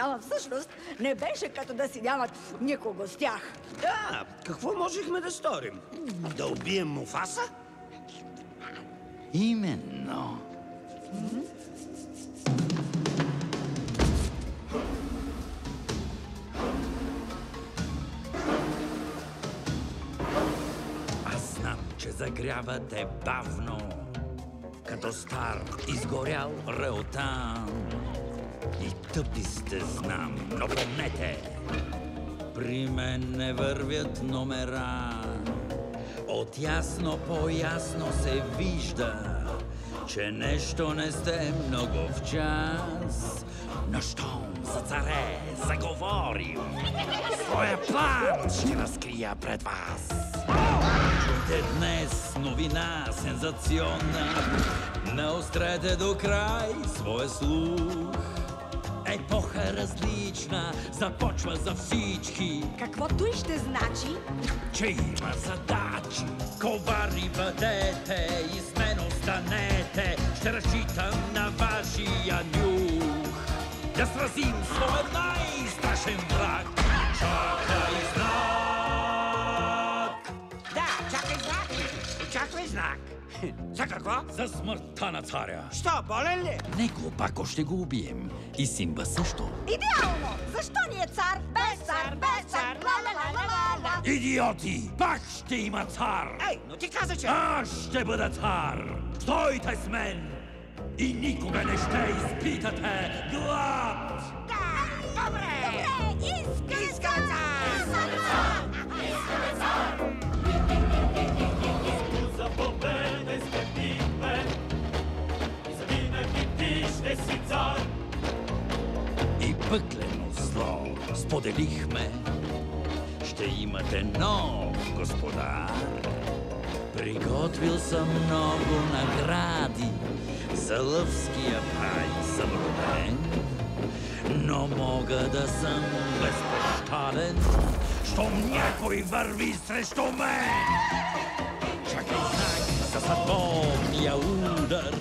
Ама всъщност не беше като да си нямат никого с тях. Да, какво можехме да сторим? Да убием Муфаса? Именно. Аз знам, че загрявате бавно, като стар изгорял реотан. И тъпи сте, знам, но помнете, при мен не вървят номера. От ясно по-ясно се вижда, че нещо не сте много в час. Но щом за царе заговорим, своя план ще разкрия пред вас. Чуйте днес новина сензационна, наострете до край своя слух. Епоха различна започва за всички. Каквото и ще значи, Че има задачи, коварни бъдете и с мен останете. Ще разчитам на вашия нюх да сразим своя най-страшен враг. Чакай знак! Да, чакай знак! Очаквай знак! За какво? За смъртта на царя. Що, болен ли? Него пак ще го убием. И Симба също. идеално! Защо ни е цар? Без цар, без цар, ла-ла-ла-ла-ла-ла! Идиоти! Пак ще има цар! Ей, но ти каза, че... Аз ще бъда цар! Стойте с мен! И никога не ще изпитате глад! Да, добре! Искам цар! За победа изпепихме и завинаги ти ще си цар. И пъклено зло споделихме, ще имате нов господар. Приготвил съм много награди, за лъвския край съм роден, но мога да съм безпощаден, щом някой върви срещу мен. Чакай знак за съдбовния удар,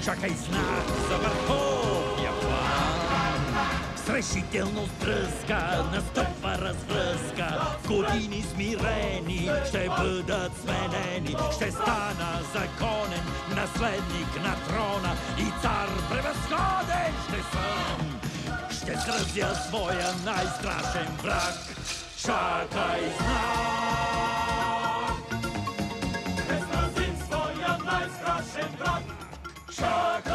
чакай знак за върховния план. С решителност дръзка настъпва развръзка, години смирени ще бъдат сменени. Ще стана законен наследник на трона и цар превъзходен ще съм. Ще сразя своя най-страшен враг. Чакай знак! Ще сразим своя най-страшен враг. Чакай